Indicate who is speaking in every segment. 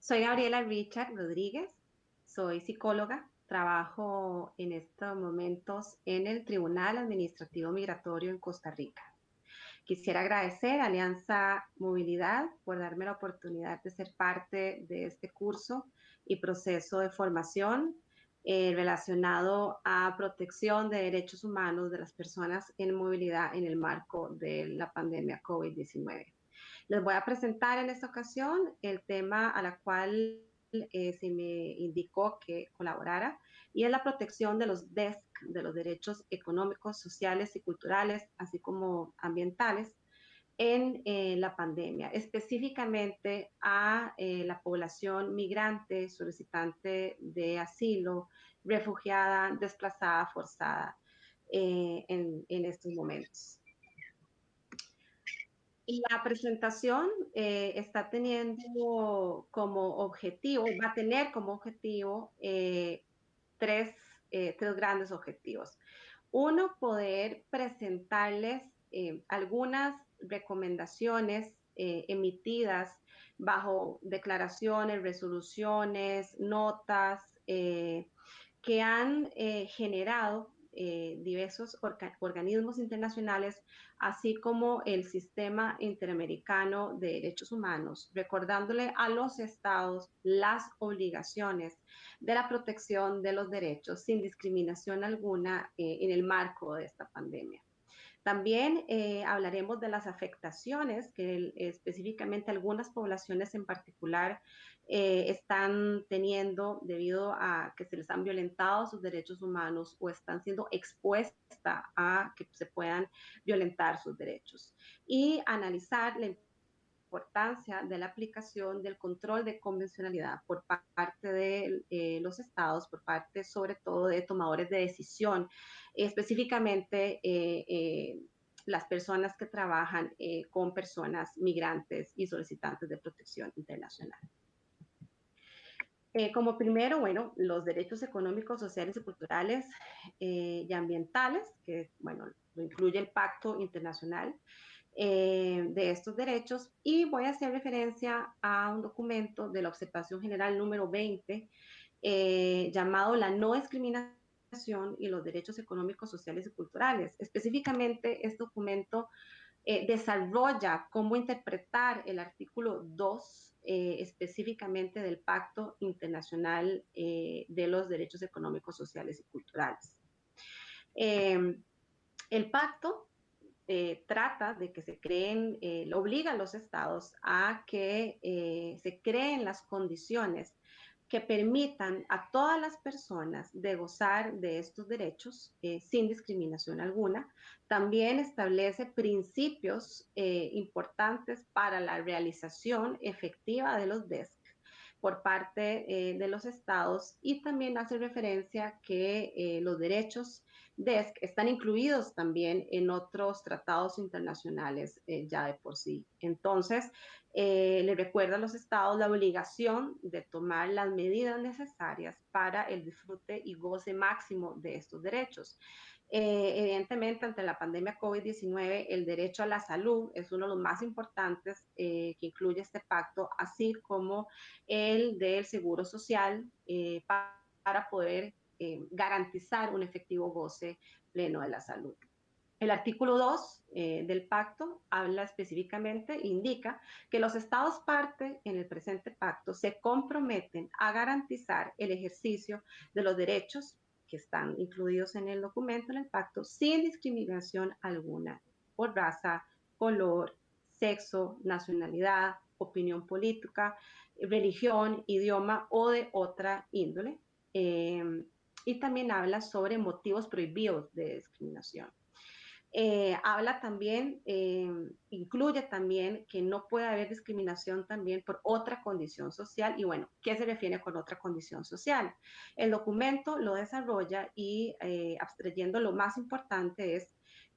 Speaker 1: Soy Gabriela Richard Rodríguez, soy psicóloga, trabajo en estos momentos en el Tribunal Administrativo Migratorio en Costa Rica. Quisiera agradecer a Alianza Movilidad por darme la oportunidad de ser parte de este curso y proceso de formación relacionado a protección de derechos humanos de las personas en movilidad en el marco de la pandemia COVID-19. Les voy a presentar en esta ocasión el tema a la cual se me indicó que colaborara y es la protección de los DESC, de los derechos económicos, sociales y culturales, así como ambientales en la pandemia, específicamente a la población migrante, solicitante de asilo, refugiada, desplazada, forzada en estos momentos. La presentación está teniendo como objetivo, va a tener como objetivo tres, tres grandes objetivos. Uno, poder presentarles algunas recomendaciones emitidas bajo declaraciones, resoluciones, notas que han generado diversos organismos internacionales, así como el Sistema Interamericano de Derechos Humanos, recordándole a los estados las obligaciones de la protección de los derechos sin discriminación alguna en el marco de esta pandemia. También hablaremos de las afectaciones que específicamente algunas poblaciones en particular están teniendo debido a que se les han violentado sus derechos humanos o están siendo expuestas a que se puedan violentar sus derechos. Y analizar la importancia de la aplicación del control de convencionalidad por parte de los estados, por parte sobre todo de tomadores de decisión, específicamente las personas que trabajan con personas migrantes y solicitantes de protección internacional. Como primero, bueno, los derechos económicos, sociales y culturales y ambientales, que, bueno, lo incluye el Pacto Internacional de estos derechos, y voy a hacer referencia a un documento de la Observación General número 20, llamado La no discriminación y los derechos económicos, sociales y culturales. Específicamente, este documento desarrolla cómo interpretar el artículo 2 específicamente del Pacto Internacional de los Derechos Económicos, Sociales y Culturales. El pacto trata de que se creen, obliga a los estados a que se creen las condiciones que permitan a todas las personas de gozar de estos derechos sin discriminación alguna. También establece principios importantes para la realización efectiva de los DESC por parte de los estados, y también hace referencia que los derechos DESC están incluidos también en otros tratados internacionales ya de por sí. Entonces, le recuerda a los estados la obligación de tomar las medidas necesarias para el disfrute y goce máximo de estos derechos. Evidentemente, ante la pandemia COVID-19, el derecho a la salud es uno de los más importantes que incluye este pacto, así como el del seguro social para poder garantizar un efectivo goce pleno de la salud. El artículo 2 del pacto habla específicamente, indica que los estados parte en el presente pacto se comprometen a garantizar el ejercicio de los derechos que están incluidos en el documento, en el pacto, sin discriminación alguna por raza, color, sexo, nacionalidad, opinión política, religión, idioma o de otra índole. Y también habla sobre motivos prohibidos de discriminación. Habla también, incluye también que no puede haber discriminación también por otra condición social. Y bueno, ¿qué se refiere con otra condición social? El documento lo desarrolla y abstrayendo lo más importante es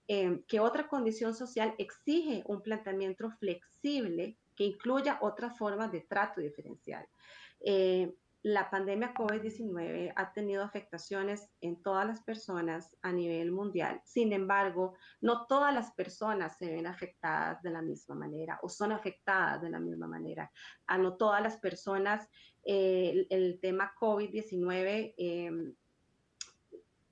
Speaker 1: que otra condición social exige un planteamiento flexible que incluya otras formas de trato diferencial. la pandemia COVID-19 ha tenido afectaciones en todas las personas a nivel mundial. Sin embargo, no todas las personas se ven afectadas de la misma manera o son afectadas de la misma manera. A no todas las personas el tema COVID-19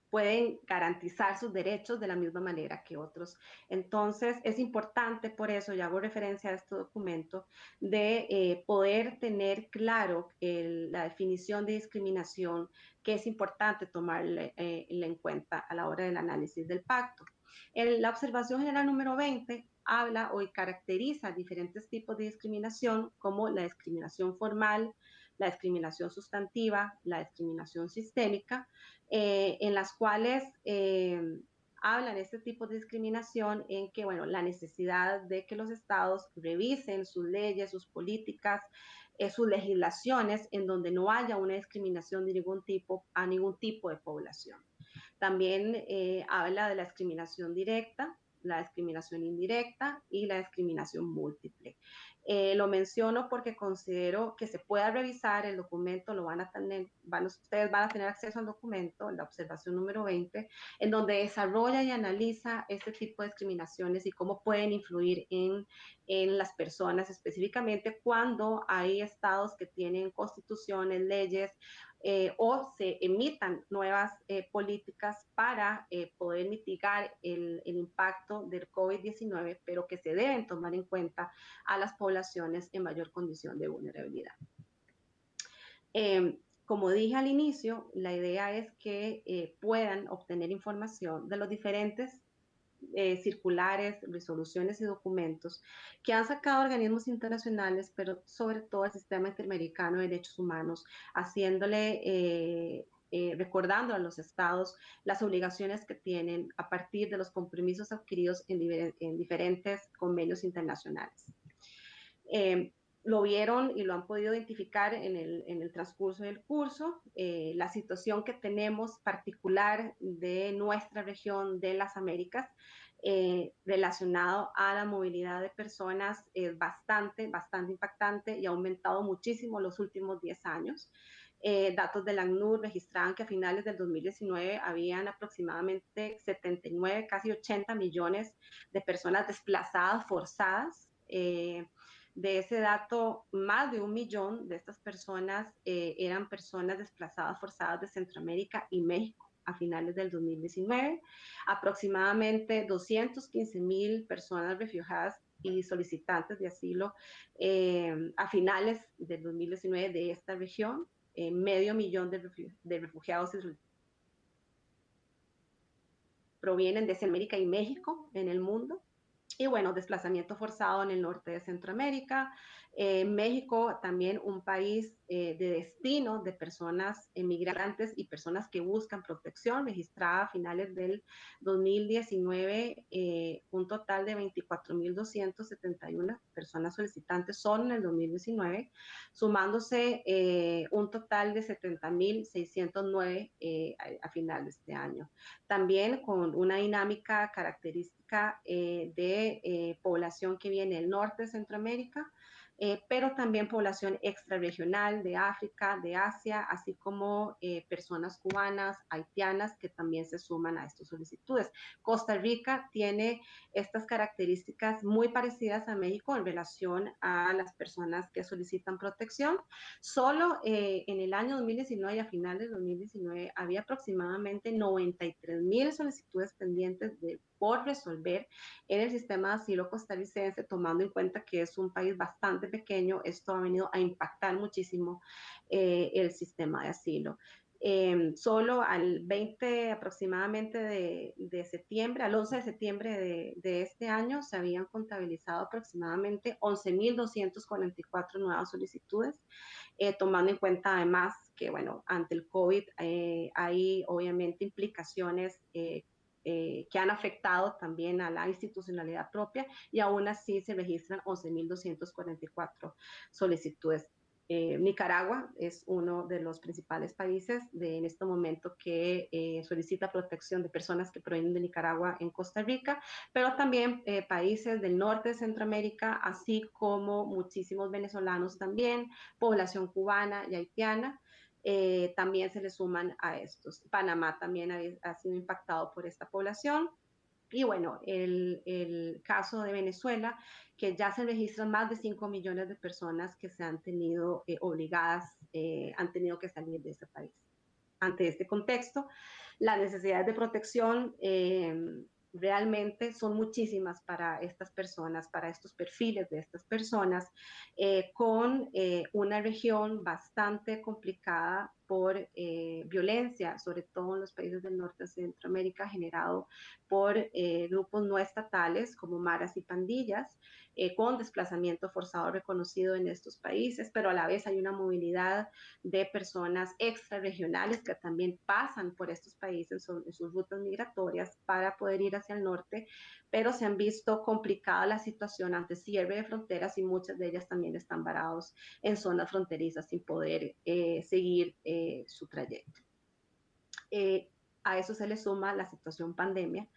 Speaker 1: pueden garantizar sus derechos de la misma manera que otros. Entonces, es importante, por eso, ya hago referencia a este documento, de poder tener claro la definición de discriminación, que es importante tomarla en cuenta a la hora del análisis del pacto. La observación general número 20 habla o caracteriza diferentes tipos de discriminación, como la discriminación formal, la discriminación sustantiva, la discriminación sistémica, en las cuales hablan este tipo de discriminación en que, bueno, la necesidad de que los estados revisen sus leyes, sus políticas, sus legislaciones, en donde no haya una discriminación de ningún tipo a ningún tipo de población. También habla de la discriminación directa, la discriminación indirecta y la discriminación múltiple. Lo menciono porque considero que se pueda revisar el documento, lo van a tener, ustedes van a tener acceso al documento, la observación número 20, en donde desarrolla y analiza este tipo de discriminaciones y cómo pueden influir en las personas, específicamente cuando hay estados que tienen constituciones, leyes, o se emitan nuevas políticas para poder mitigar el impacto del COVID-19, pero que se deben tomar en cuenta a las poblaciones en mayor condición de vulnerabilidad. Como dije al inicio, la idea es que puedan obtener información de los diferentes circulares, resoluciones y documentos que han sacado organismos internacionales, pero sobre todo el Sistema Interamericano de Derechos Humanos, haciéndole, recordando a los estados las obligaciones que tienen a partir de los compromisos adquiridos en diferentes convenios internacionales. Lo vieron y lo han podido identificar en el transcurso del curso, la situación que tenemos particular de nuestra región de las Américas, relacionado a la movilidad de personas es bastante impactante y ha aumentado muchísimo los últimos 10 años. Datos del ACNUR registraban que a finales del 2019 habían aproximadamente 79, casi 80 millones de personas desplazadas forzadas. De ese dato, más de 1 millón de estas personas eran personas desplazadas forzadas de Centroamérica y México a finales del 2019. Aproximadamente 215,000 personas refugiadas y solicitantes de asilo a finales del 2019 de esta región. Medio millón de refugiados provienen de Centroamérica y México en el mundo. Y bueno, desplazamiento forzado en el norte de Centroamérica. México también un país de destino de personas emigrantes y personas que buscan protección, registrada a finales del 2019 un total de 24,271 personas solicitantes solo en el 2019, sumándose un total de 70,609 a final de este año. También con una dinámica característica de población que viene del norte de Centroamérica, pero también población extrarregional de África, de Asia, así como personas cubanas, haitianas, que también se suman a estas solicitudes. Costa Rica tiene estas características muy parecidas a México en relación a las personas que solicitan protección. Solo en el año 2019 y a finales de 2019 había aproximadamente 93,000 solicitudes pendientes por resolver en el sistema de asilo costarricense, tomando en cuenta que es un país bastante pequeño. Esto ha venido a impactar muchísimo el sistema de asilo. Solo al 20 aproximadamente de septiembre, al 11 de septiembre de este año, se habían contabilizado aproximadamente 11,244 nuevas solicitudes, tomando en cuenta además que, bueno, ante el COVID hay obviamente implicaciones que han afectado también a la institucionalidad propia, y aún así se registran 11,244 solicitudes. Nicaragua es uno de los principales países en este momento que solicita protección de personas que provienen de Nicaragua en Costa Rica, pero también países del norte de Centroamérica, así como muchísimos venezolanos también, población cubana y haitiana. también se le suman a estos. Panamá también ha sido impactado por esta población. Y bueno, el caso de Venezuela, que ya se registran más de 5 millones de personas que se han tenido obligadas, han tenido que salir de ese país. Ante este contexto, las necesidades de protección realmente son muchísimas para estas personas, para estos perfiles de estas personas, con una región bastante complicada por violencia, sobre todo en los países del norte de Centroamérica, generado por grupos no estatales como maras y pandillas, con desplazamiento forzado reconocido en estos países, pero a la vez hay una movilidad de personas extrarregionales que también pasan por estos países en sus rutas migratorias para poder ir hacia el norte, pero se han visto complicada la situación ante cierre de fronteras y muchas de ellas también están varados en zonas fronterizas sin poder seguir su trayecto. A eso se le suma la situación pandemia,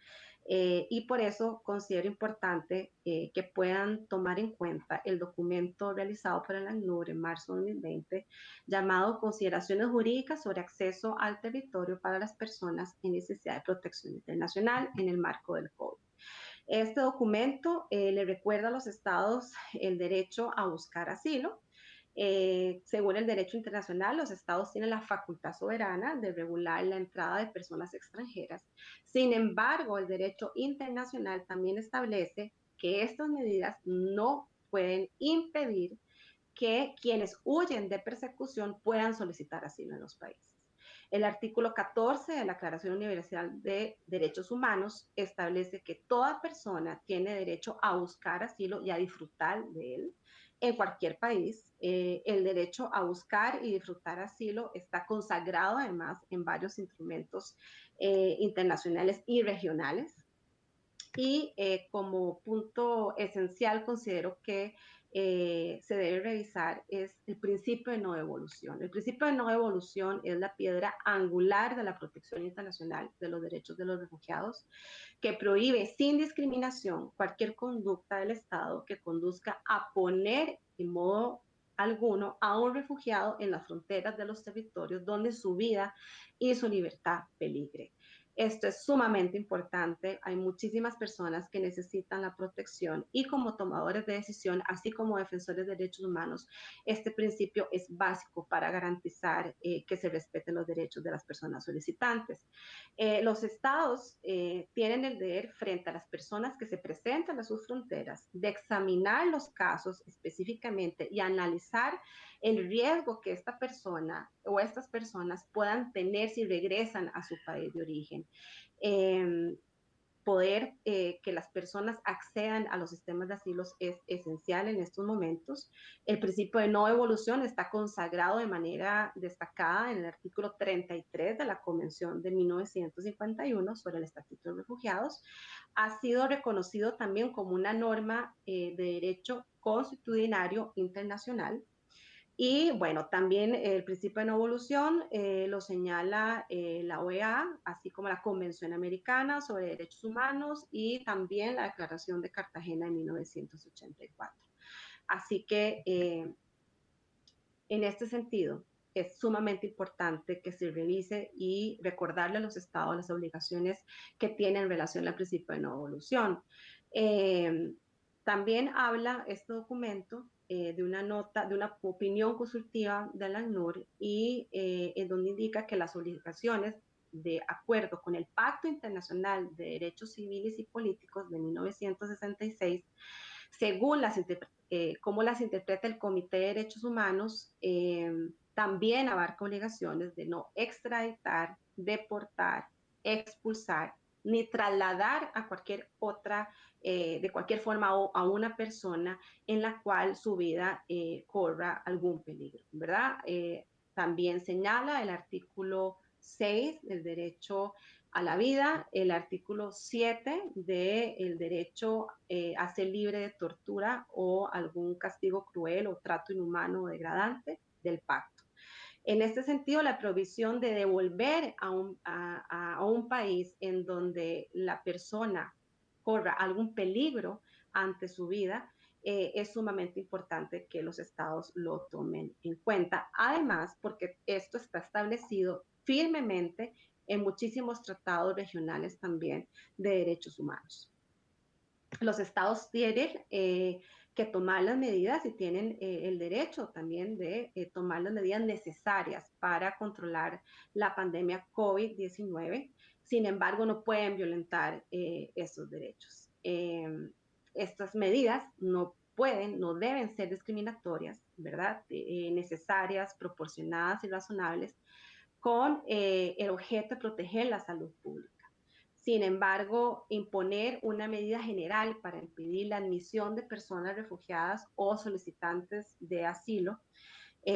Speaker 1: y por eso considero importante que puedan tomar en cuenta el documento realizado por el ACNUR en marzo de 2020 llamado Consideraciones Jurídicas sobre Acceso al Territorio para las Personas en Necesidad de Protección Internacional en el marco del COVID. Este documento le recuerda a los estados el derecho a buscar asilo. Según el derecho internacional, los estados tienen la facultad soberana de regular la entrada de personas extranjeras. Sin embargo, el derecho internacional también establece que estas medidas no pueden impedir que quienes huyen de persecución puedan solicitar asilo en los países. El artículo 14 de la Declaración Universal de Derechos Humanos establece que toda persona tiene derecho a buscar asilo y a disfrutar de él en cualquier país. El derecho a buscar y disfrutar asilo está consagrado además en varios instrumentos internacionales y regionales. Y como punto esencial considero que se debe revisar es el principio de no devolución. El principio de no devolución es la piedra angular de la protección internacional de los derechos de los refugiados, que prohíbe sin discriminación cualquier conducta del Estado que conduzca a poner en modo alguno a un refugiado en las fronteras de los territorios donde su vida y su libertad peligre. Esto es sumamente importante. Hay muchísimas personas que necesitan la protección y como tomadores de decisión, así como defensores de derechos humanos, este principio es básico para garantizar que se respeten los derechos de las personas solicitantes. Los estados tienen el deber frente a las personas que se presentan a sus fronteras de examinar los casos específicamente y analizar el riesgo que esta persona o estas personas puedan tener si regresan a su país de origen. Eh, Poder que las personas accedan a los sistemas de asilos es esencial en estos momentos. El principio de no devolución está consagrado de manera destacada en el artículo 33 de la Convención de 1951 sobre el Estatuto de Refugiados. Ha sido reconocido también como una norma de derecho constitucionario internacional. Y bueno, también el principio de no evolución lo señala la OEA, así como la Convención Americana sobre Derechos Humanos y también la Declaración de Cartagena de 1984. Así que en este sentido, es sumamente importante que se revise y recordarle a los estados las obligaciones que tienen en relación al principio de no evolución. Eh, También habla este documento de una nota, de una opinión consultiva de la ACNUR y en donde indica que las obligaciones de acuerdo con el Pacto Internacional de Derechos Civiles y Políticos de 1966, según cómo las interpreta el Comité de Derechos Humanos, también abarca obligaciones de no extraditar, deportar, expulsar, ni trasladar a cualquier otra, de cualquier forma a una persona en la cual su vida corra algún peligro, ¿verdad? También señala el artículo 6 del derecho a la vida, el artículo 7 del derecho a ser libre de tortura o algún castigo cruel o trato inhumano o degradante del pacto. En este sentido, la provisión de devolver a un país en donde la persona corra algún peligro ante su vida es sumamente importante que los estados lo tomen en cuenta. Además, porque esto está establecido firmemente en muchísimos tratados regionales también de derechos humanos. Los estados tienen que tomar las medidas y tienen el derecho también de tomar las medidas necesarias para controlar la pandemia COVID-19. Sin embargo, no pueden violentar esos derechos. Estas medidas no pueden, no deben ser discriminatorias, ¿verdad? Necesarias, proporcionadas y razonables con el objeto de proteger la salud pública. Sin embargo, imponer una medida general para impedir la admisión de personas refugiadas o solicitantes de asilo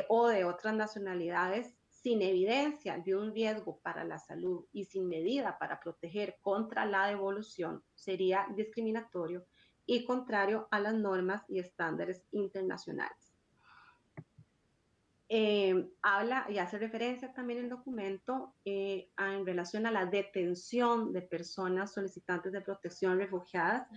Speaker 1: o de otras nacionalidades sin evidencia de un riesgo para la salud y sin medida para proteger contra la devolución sería discriminatorio y contrario a las normas y estándares internacionales. Habla y hace referencia también el documento en relación a la detención de personas solicitantes de protección refugiadas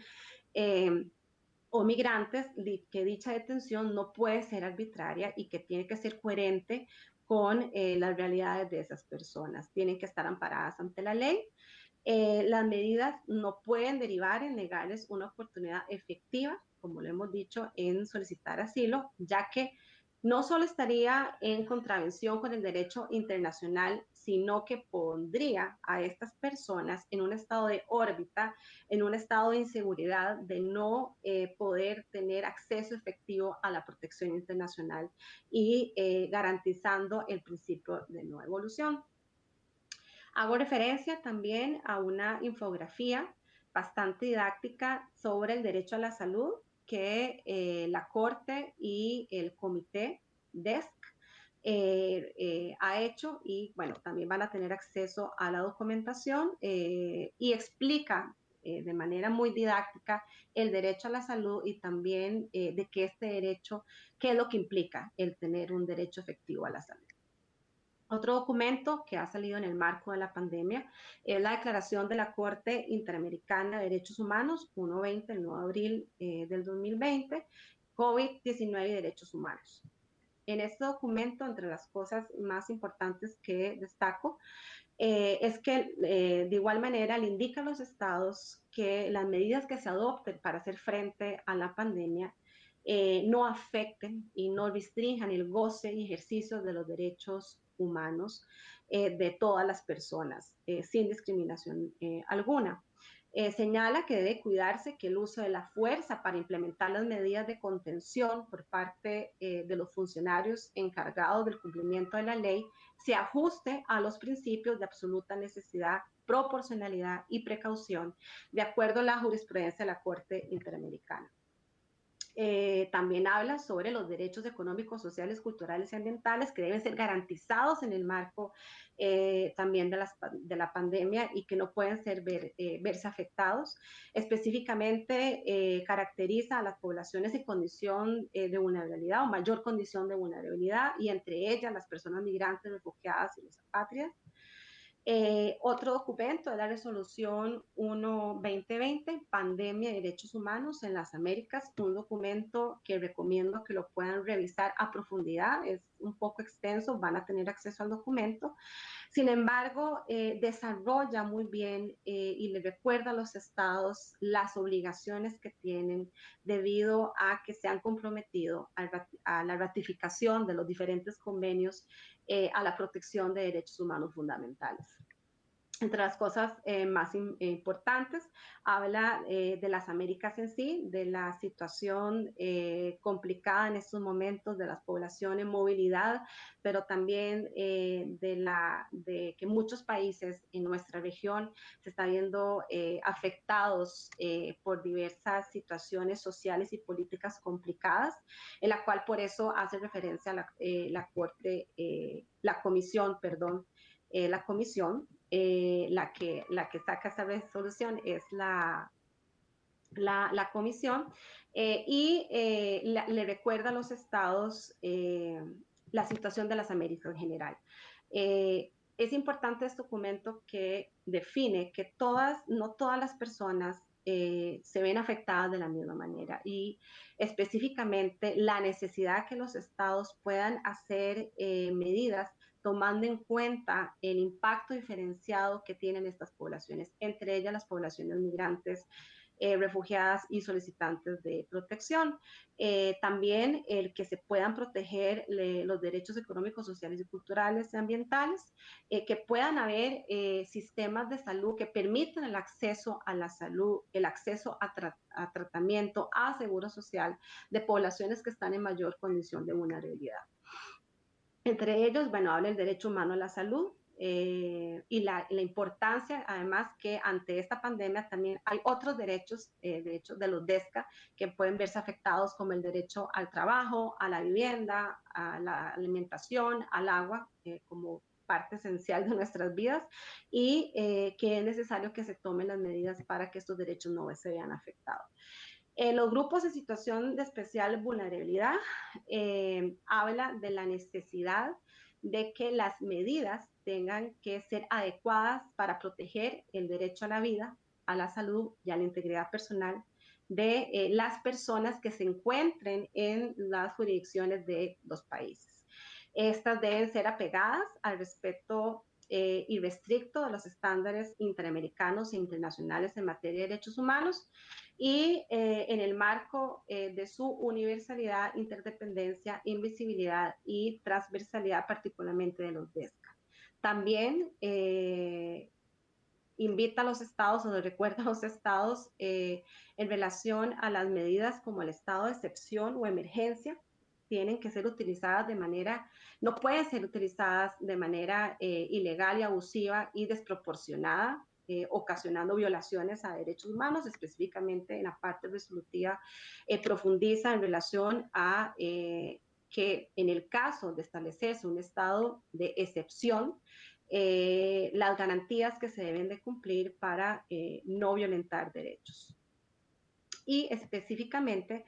Speaker 1: o migrantes, que dicha detención no puede ser arbitraria y que tiene que ser coherente con las realidades de esas personas. Tienen que estar amparadas ante la ley. Las medidas no pueden derivar en negarles una oportunidad efectiva, como lo hemos dicho, en solicitar asilo, ya que no solo estaría en contravención con el derecho internacional, sino que pondría a estas personas en un estado de órbita, en un estado de inseguridad, de no poder tener acceso efectivo a la protección internacional y garantizando el principio de no evolución. Hago referencia también a una infografía bastante didáctica sobre el derecho a la salud que la Corte y el Comité DESC ha hecho y bueno, también van a tener acceso a la documentación y explica de manera muy didáctica el derecho a la salud y también de que este derecho, qué es lo que implica el tener un derecho efectivo a la salud. Otro documento que ha salido en el marco de la pandemia es la Declaración de la Corte Interamericana de Derechos Humanos, 120, el 9 de abril del 2020, COVID-19 y Derechos Humanos. En este documento, entre las cosas más importantes que destaco, es que de igual manera le indica a los estados que las medidas que se adopten para hacer frente a la pandemia no afecten y no restrinjan el goce y ejercicio de los derechos humanos de todas las personas, sin discriminación alguna. Señala que debe cuidarse que el uso de la fuerza para implementar las medidas de contención por parte de los funcionarios encargados del cumplimiento de la ley se ajuste a los principios de absoluta necesidad, proporcionalidad y precaución, de acuerdo a la jurisprudencia de la Corte Interamericana. También habla sobre los derechos económicos, sociales, culturales y ambientales que deben ser garantizados en el marco también de la pandemia y que no pueden verse afectados. Específicamente caracteriza a las poblaciones en condición de vulnerabilidad o mayor condición de vulnerabilidad y entre ellas las personas migrantes, refugiadas y los apátridas. Otro documento es la resolución 1-2020, Pandemia y Derechos Humanos en las Américas, un documento que recomiendo que lo puedan revisar a profundidad, es un poco extenso, van a tener acceso al documento. Sin embargo, desarrolla muy bien y le recuerda a los estados las obligaciones que tienen debido a que se han comprometido a la ratificación de los diferentes convenios a la protección de derechos humanos fundamentales. Entre las cosas más importantes, habla de las Américas en sí, de la situación complicada en estos momentos de las poblaciones, movilidad, pero también de que muchos países en nuestra región se están viendo afectados por diversas situaciones sociales y políticas complicadas, en la cual por eso hace referencia a la comisión, la que saca esa resolución es la comisión le recuerda a los estados la situación de las Américas en general. Es importante este documento que define que no todas las personas se ven afectadas de la misma manera y específicamente la necesidad que los estados puedan hacer medidas tomando en cuenta el impacto diferenciado que tienen estas poblaciones, entre ellas las poblaciones migrantes, refugiadas y solicitantes de protección. También el que se puedan proteger los derechos económicos, sociales y culturales y ambientales, que puedan haber sistemas de salud que permitan el acceso a la salud, el acceso a tratamiento, a seguro social de poblaciones que están en mayor condición de vulnerabilidad. Entre ellos, bueno, habla el derecho humano a la salud, y la importancia, además, que ante esta pandemia también hay otros derechos de los DESCA, que pueden verse afectados, como el derecho al trabajo, a la vivienda, a la alimentación, al agua, como parte esencial de nuestras vidas, y que es necesario que se tomen las medidas para que estos derechos no se vean afectados. Los grupos en situación de especial vulnerabilidad habla de la necesidad de que las medidas tengan que ser adecuadas para proteger el derecho a la vida, a la salud y a la integridad personal de las personas que se encuentren en las jurisdicciones de los países. Estas deben ser apegadas al respeto irrestricto de los estándares interamericanos e internacionales en materia de derechos humanos y en el marco de su universalidad, interdependencia, invisibilidad y transversalidad, particularmente de los DESCA. También invita a los estados o le recuerda a los estados en relación a las medidas como el estado de excepción o emergencia, tienen que ser utilizadas de manera, no pueden ser utilizadas de manera ilegal y abusiva y desproporcionada, ocasionando violaciones a derechos humanos, específicamente en la parte resolutiva, profundiza en relación a que en el caso de establecerse un estado de excepción, las garantías que se deben de cumplir para no violentar derechos. Y específicamente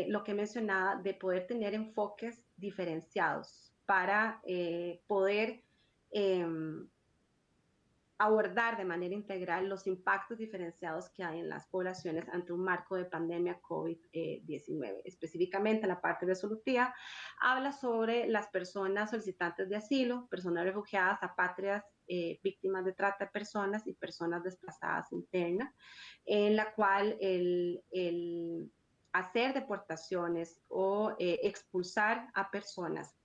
Speaker 1: lo que mencionaba de poder tener enfoques diferenciados para poder abordar de manera integral los impactos diferenciados que hay en las poblaciones ante un marco de pandemia COVID-19. Específicamente la parte resolutiva habla sobre las personas solicitantes de asilo, personas refugiadas, apátridas, víctimas de trata de personas y personas desplazadas internas, en la cual el hacer deportaciones o expulsar a personas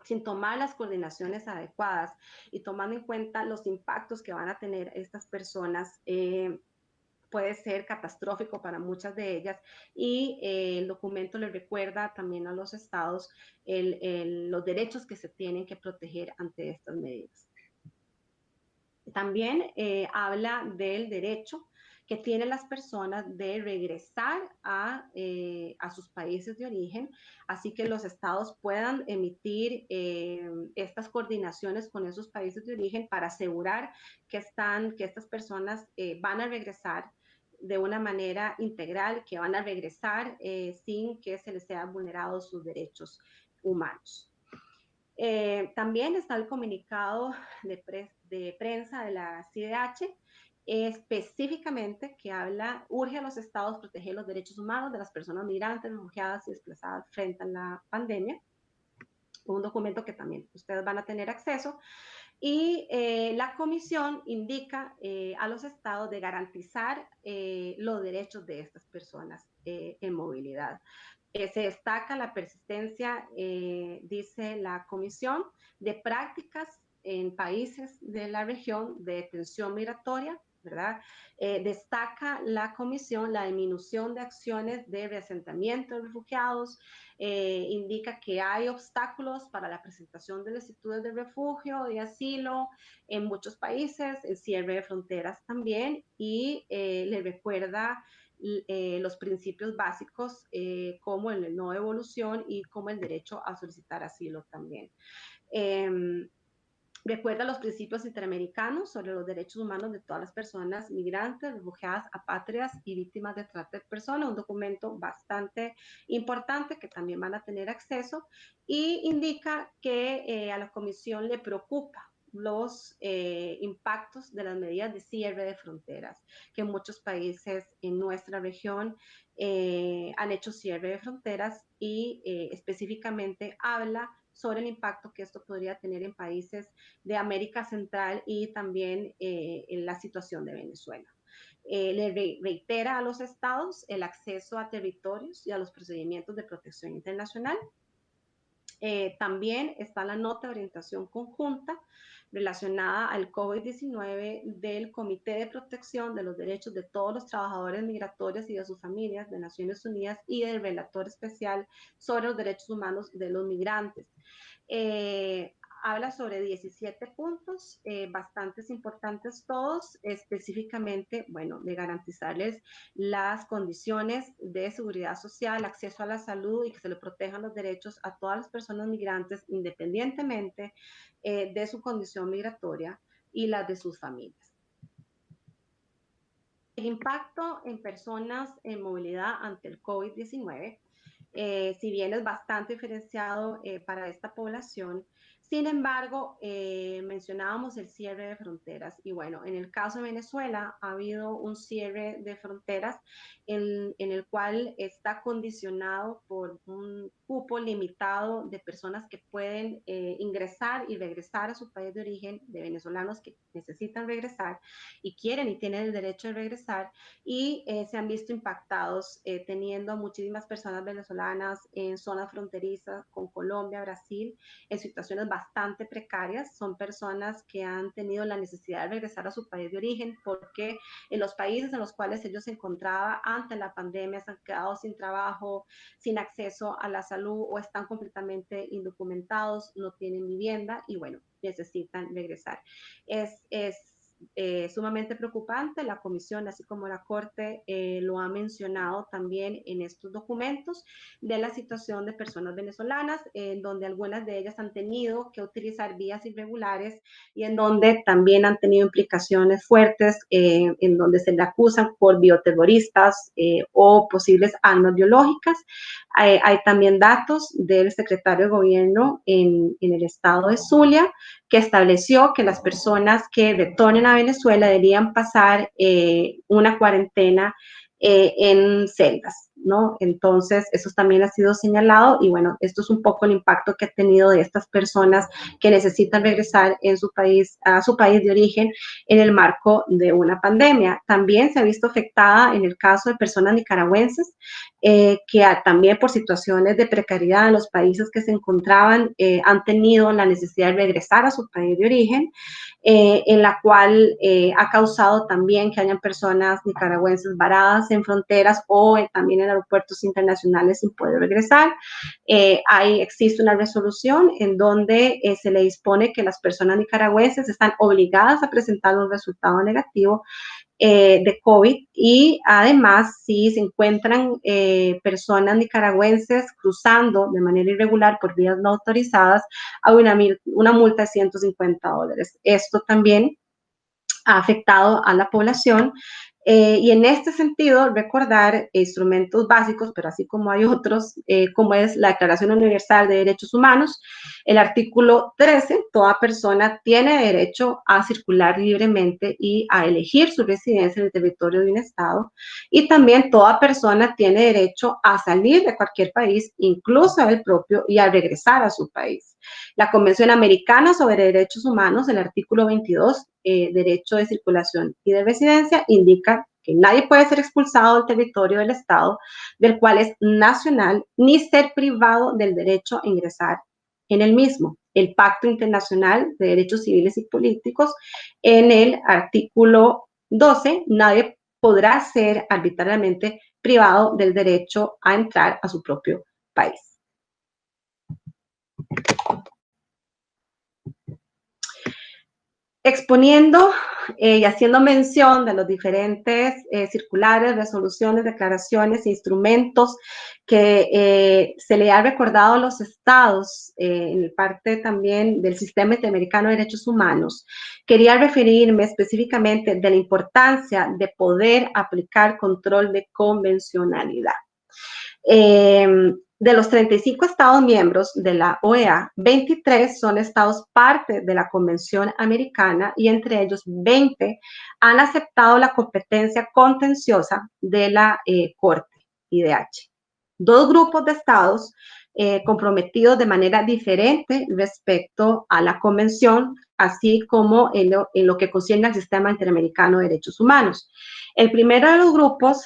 Speaker 1: sin tomar las coordinaciones adecuadas y tomando en cuenta los impactos que van a tener estas personas, puede ser catastrófico para muchas de ellas y el documento le recuerda también a los estados los derechos que se tienen que proteger ante estas medidas. También habla del derecho que tienen las personas de regresar a sus países de origen, así que los estados puedan emitir estas coordinaciones con esos países de origen para asegurar que estas personas van a regresar de una manera integral, que van a regresar sin que se les sean vulnerados sus derechos humanos. También está el comunicado de prensa de la CIDH, específicamente que urge a los estados proteger los derechos humanos de las personas migrantes, refugiadas y desplazadas frente a la pandemia. Un documento que también ustedes van a tener acceso. Y la comisión indica a los estados de garantizar los derechos de estas personas en movilidad. Se destaca la persistencia, dice la comisión, de prácticas en países de la región de detención migratoria, ¿verdad? Destaca la comisión la disminución de acciones de reasentamiento de refugiados, indica que hay obstáculos para la presentación de solicitudes de refugio y asilo en muchos países, el cierre de fronteras también, y le recuerda los principios básicos como el no devolución y como el derecho a solicitar asilo también. Recuerda los principios interamericanos sobre los derechos humanos de todas las personas migrantes, refugiadas, apátridas y víctimas de trata de personas, un documento bastante importante que también van a tener acceso, y indica que a la comisión le preocupa los impactos de las medidas de cierre de fronteras, que muchos países en nuestra región han hecho cierre de fronteras y específicamente habla sobre el impacto que esto podría tener en países de América Central y también en la situación de Venezuela. Le reitera a los estados el acceso a territorios y a los procedimientos de protección internacional. También está la nota de orientación conjunta relacionada al COVID-19 del Comité de Protección de los Derechos de todos los trabajadores migratorios y de sus familias de Naciones Unidas y del Relator Especial sobre los Derechos Humanos de los Migrantes. Habla sobre 17 puntos, bastantes importantes todos, específicamente, bueno, de garantizarles las condiciones de seguridad social, acceso a la salud y que se le protejan los derechos a todas las personas migrantes, independientemente de su condición migratoria y las de sus familias. El impacto en personas en movilidad ante el COVID-19, si bien es bastante diferenciado para esta población, sin embargo, mencionábamos el cierre de fronteras y bueno, en el caso de Venezuela ha habido un cierre de fronteras en el cual está condicionado por un cupo limitado de personas que pueden ingresar y regresar a su país de origen, de venezolanos que necesitan regresar y quieren y tienen el derecho de regresar y se han visto impactados teniendo muchísimas personas venezolanas en zonas fronterizas con Colombia, Brasil, en situaciones bastante precarias. Son personas que han tenido la necesidad de regresar a su país de origen porque en los países en los cuales ellos se encontraban antes de la pandemia se han quedado sin trabajo, sin acceso a la salud o están completamente indocumentados, no tienen vivienda y bueno, necesitan regresar. Es sumamente preocupante. La Comisión, así como la Corte, lo ha mencionado también en estos documentos de la situación de personas venezolanas, en donde algunas de ellas han tenido que utilizar vías irregulares y en donde también han tenido implicaciones fuertes, en donde se le acusan por bioterroristas o posibles armas biológicas. Hay también datos del secretario de Gobierno en el estado de Zulia, que estableció que las personas que retornen a Venezuela deberían pasar una cuarentena en celdas, ¿no? Entonces, eso también ha sido señalado y bueno, esto es un poco el impacto que ha tenido de estas personas que necesitan regresar en su país, a su país de origen en el marco de una pandemia. También se ha visto afectada en el caso de personas nicaragüenses que también por situaciones de precariedad en los países que se encontraban han tenido la necesidad de regresar a su país de origen, en la cual ha causado también que hayan personas nicaragüenses varadas en fronteras o también en aeropuertos internacionales sin poder regresar. Existe una resolución en donde se le dispone que las personas nicaragüenses están obligadas a presentar un resultado negativo de COVID y además si se encuentran personas nicaragüenses cruzando de manera irregular por vías no autorizadas a una multa de $150. Esto también ha afectado a la población. Y en este sentido, recordar instrumentos básicos, pero así como hay otros, como es la Declaración Universal de Derechos Humanos, el artículo 13, toda persona tiene derecho a circular libremente y a elegir su residencia en el territorio de un Estado, y también toda persona tiene derecho a salir de cualquier país, incluso del propio, y a regresar a su país. La Convención Americana sobre Derechos Humanos, el artículo 22, derecho de circulación y de residencia, indica que nadie puede ser expulsado del territorio del Estado del cual es nacional, ni ser privado del derecho a ingresar en el mismo. El Pacto Internacional de Derechos Civiles y Políticos, en el artículo 12, nadie podrá ser arbitrariamente privado del derecho a entrar a su propio país. Exponiendo y haciendo mención de los diferentes circulares, resoluciones, declaraciones, instrumentos que se le ha recordado a los estados en parte también del Sistema Interamericano de Derechos Humanos, quería referirme específicamente de la importancia de poder aplicar control de convencionalidad. de los 35 estados miembros de la OEA, 23 son estados parte de la Convención Americana y entre ellos 20 han aceptado la competencia contenciosa de la Corte IDH. Dos grupos de estados comprometidos de manera diferente respecto a la Convención, así como en lo que concierne al Sistema Interamericano de Derechos Humanos. El primero de los grupos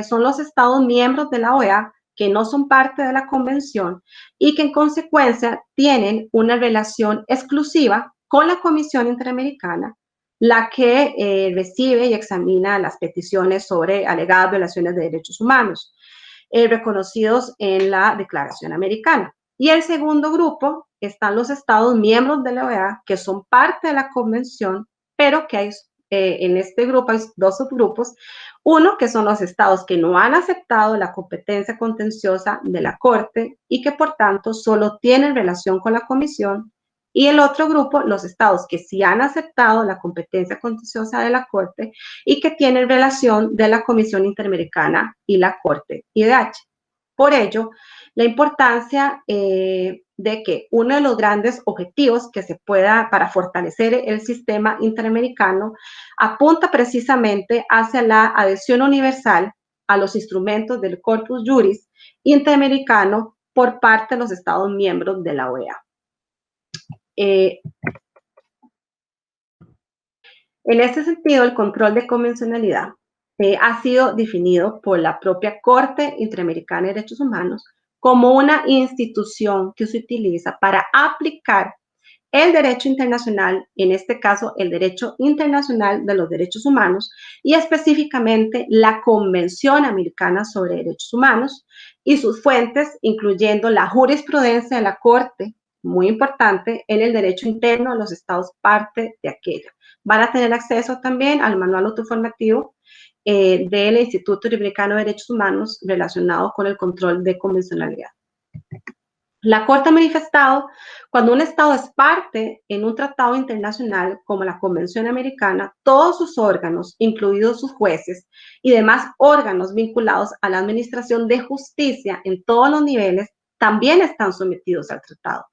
Speaker 1: son los estados miembros de la OEA, que no son parte de la convención y que en consecuencia tienen una relación exclusiva con la Comisión Interamericana, la que recibe y examina las peticiones sobre alegadas violaciones de derechos humanos reconocidos en la Declaración Americana. Y el segundo grupo están los estados miembros de la OEA que son parte de la convención, pero que hay en este grupo hay dos subgrupos. Uno, que son los estados que no han aceptado la competencia contenciosa de la Corte y que por tanto solo tienen relación con la Comisión. Y el otro grupo, los estados que sí han aceptado la competencia contenciosa de la Corte y que tienen relación de la Comisión Interamericana y la Corte IDH. Por ello, la importancia de que uno de los grandes objetivos que se pueda para fortalecer el sistema interamericano apunta precisamente hacia la adhesión universal a los instrumentos del Corpus Juris interamericano por parte de los Estados miembros de la OEA. En este sentido, el control de convencionalidad ha sido definido por la propia Corte Interamericana de Derechos Humanos como una institución que se utiliza para aplicar el derecho internacional, en este caso el derecho internacional de los derechos humanos y específicamente la Convención Americana sobre Derechos Humanos y sus fuentes, incluyendo la jurisprudencia de la Corte, muy importante, en el derecho interno de los estados parte de aquella. Van a tener acceso también al manual autoformativo del Instituto Interamericano de Derechos Humanos relacionado con el control de convencionalidad. La Corte ha manifestado cuando un Estado es parte en un tratado internacional como la Convención Americana, todos sus órganos, incluidos sus jueces y demás órganos vinculados a la administración de justicia en todos los niveles, también están sometidos al tratado,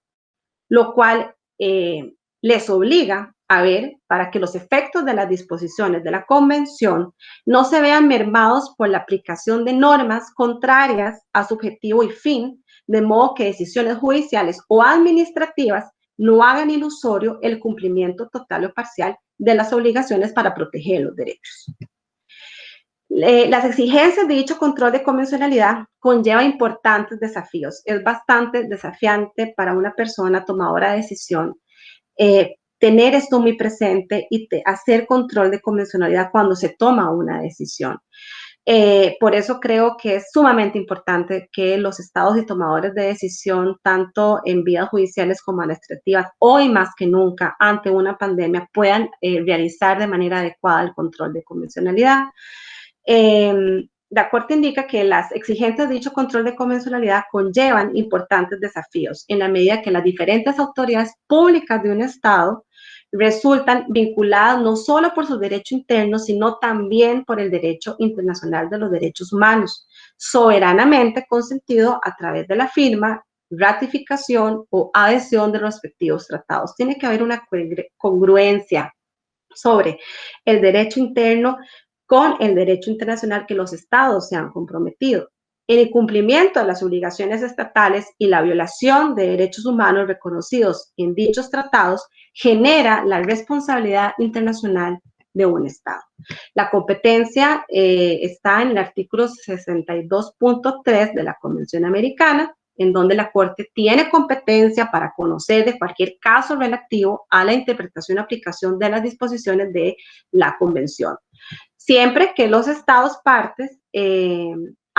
Speaker 1: lo cual les obliga a ver para que los efectos de las disposiciones de la Convención no se vean mermados por la aplicación de normas contrarias a su objetivo y fin, de modo que decisiones judiciales o administrativas no hagan ilusorio el cumplimiento total o parcial de las obligaciones para proteger los derechos. Las exigencias de dicho control de convencionalidad conlleva importantes desafíos. Es bastante desafiante para una persona tomadora de decisión tener esto muy presente y hacer control de convencionalidad cuando se toma una decisión. Por eso creo que es sumamente importante que los estados y tomadores de decisión, tanto en vías judiciales como administrativas, hoy más que nunca, ante una pandemia, puedan realizar de manera adecuada el control de convencionalidad. La Corte indica que las exigencias de dicho control de convencionalidad conllevan importantes desafíos en la medida que las diferentes autoridades públicas de un Estado resultan vinculadas no solo por su derecho interno, sino también por el derecho internacional de los derechos humanos, soberanamente consentido a través de la firma, ratificación o adhesión de los respectivos tratados. Tiene que haber una congruencia sobre el derecho interno con el derecho internacional que los estados se han comprometido. En el cumplimiento de las obligaciones estatales y la violación de derechos humanos reconocidos en dichos tratados genera la responsabilidad internacional de un Estado. La competencia está en el artículo 62.3 de la Convención Americana, en donde la Corte tiene competencia para conocer de cualquier caso relativo a la interpretación y aplicación de las disposiciones de la Convención, siempre que los Estados partes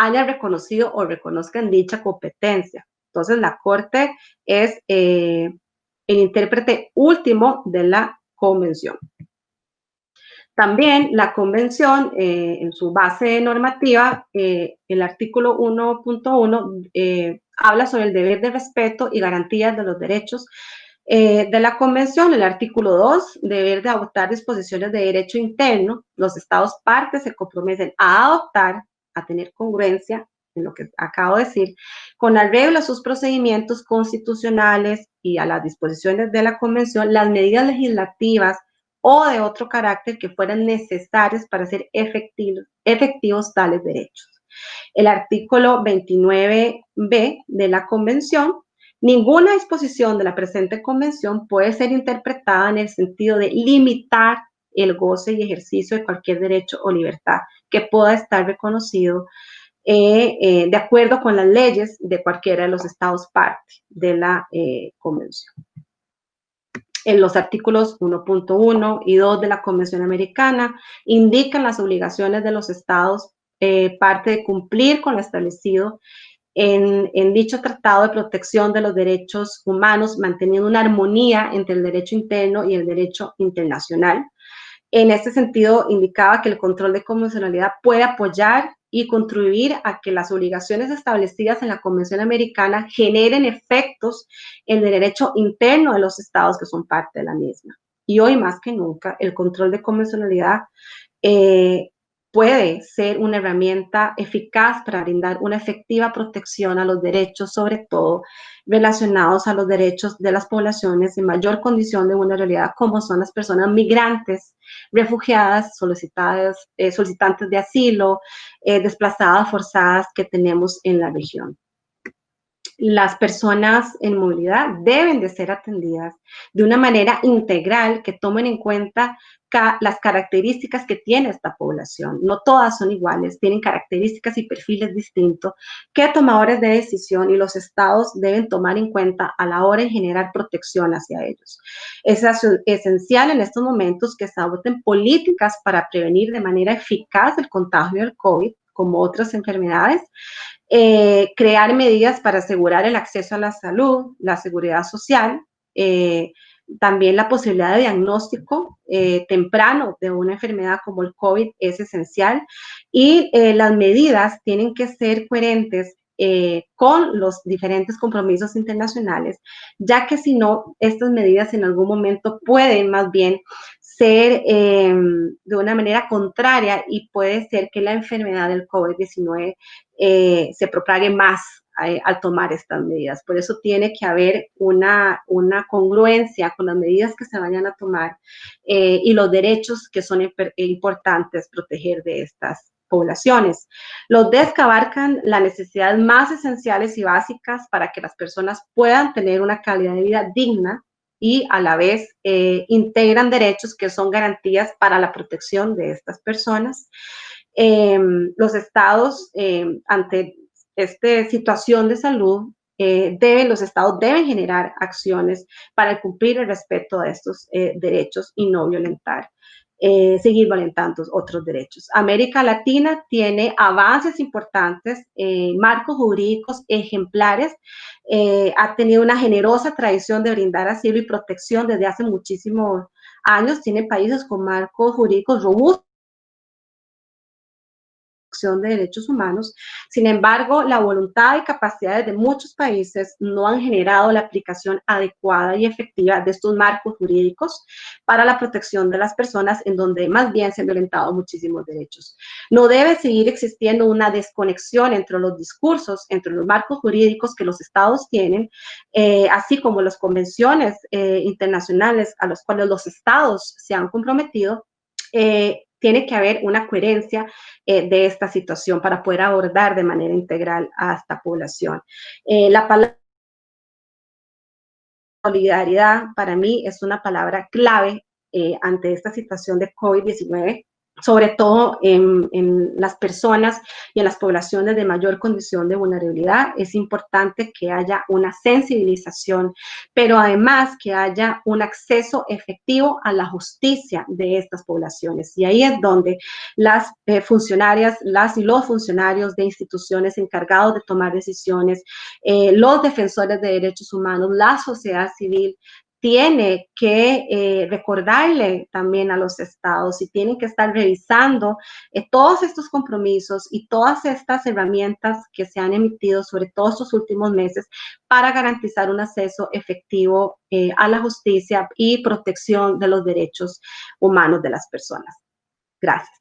Speaker 1: hayan reconocido o reconozcan dicha competencia. Entonces, la Corte es el intérprete último de la Convención. También la Convención, en su base normativa, el artículo 1.1 habla sobre el deber de respeto y garantías de los derechos de la Convención. El artículo 2, deber de adoptar disposiciones de derecho interno. Los Estados partes se comprometen a adoptar, a tener congruencia en lo que acabo de decir, con arreglo a sus procedimientos constitucionales y a las disposiciones de la Convención, las medidas legislativas o de otro carácter que fueran necesarias para hacer efectivos tales derechos. El artículo 29b de la Convención: ninguna disposición de la presente Convención puede ser interpretada en el sentido de limitar el goce y ejercicio de cualquier derecho o libertad que pueda estar reconocido de acuerdo con las leyes de cualquiera de los estados parte de la Convención. En los artículos 1.1 y 2 de la Convención Americana indican las obligaciones de los estados parte de cumplir con lo establecido en dicho tratado de protección de los derechos humanos, manteniendo una armonía entre el derecho interno y el derecho internacional. En este sentido, indicaba que el control de convencionalidad puede apoyar y contribuir a que las obligaciones establecidas en la Convención Americana generen efectos en el derecho interno de los estados que son parte de la misma. Y hoy más que nunca, el control de convencionalidad puede ser una herramienta eficaz para brindar una efectiva protección a los derechos, sobre todo relacionados a los derechos de las poblaciones en mayor condición de vulnerabilidad, como son las personas migrantes, refugiadas, solicitantes de asilo, desplazadas forzadas que tenemos en la región. Las personas en movilidad deben de ser atendidas de una manera integral que tomen en cuenta las características que tiene esta población. No todas son iguales, tienen características y perfiles distintos que tomadores de decisión y los estados deben tomar en cuenta a la hora de generar protección hacia ellos. Es esencial en estos momentos que se adopten políticas para prevenir de manera eficaz el contagio del COVID, como otras enfermedades, crear medidas para asegurar el acceso a la salud, la seguridad social, también la posibilidad de diagnóstico temprano de una enfermedad como el COVID es esencial, y las medidas tienen que ser coherentes con los diferentes compromisos internacionales, ya que si no, estas medidas en algún momento pueden más bien ser de una manera contraria y puede ser que la enfermedad del COVID-19 se propague más al tomar estas medidas. Por eso tiene que haber una congruencia con las medidas que se vayan a tomar y los derechos que son importantes proteger de estas poblaciones. Los DESC abarcan las necesidades más esenciales y básicas para que las personas puedan tener una calidad de vida digna y a la vez integran derechos que son garantías para la protección de estas personas. Los estados, ante esta situación de salud, los estados deben generar acciones para cumplir el respeto a estos derechos y no seguir violentando otros derechos. América Latina tiene avances importantes, marcos jurídicos ejemplares, ha tenido una generosa tradición de brindar asilo y protección desde hace muchísimos años, tiene países con marcos jurídicos robustos de derechos humanos. Sin embargo, la voluntad y capacidades de muchos países no han generado la aplicación adecuada y efectiva de estos marcos jurídicos para la protección de las personas, en donde más bien se han violentado muchísimos derechos. No debe seguir existiendo una desconexión entre los discursos, entre los marcos jurídicos que los estados tienen, así como las convenciones internacionales a las cuales los estados se han comprometido. Tiene que haber una coherencia de esta situación para poder abordar de manera integral a esta población. La palabra solidaridad para mí es una palabra clave ante esta situación de COVID-19, sobre todo en las personas y en las poblaciones de mayor condición de vulnerabilidad. Es importante que haya una sensibilización, pero además que haya un acceso efectivo a la justicia de estas poblaciones. Y ahí es donde las funcionarias, las y los funcionarios de instituciones encargados de tomar decisiones, los defensores de derechos humanos, la sociedad civil, tiene que recordarle también a los estados y tienen que estar revisando todos estos compromisos y todas estas herramientas que se han emitido sobre todos estos últimos meses para garantizar un acceso efectivo a la justicia y protección de los derechos humanos de las personas. Gracias.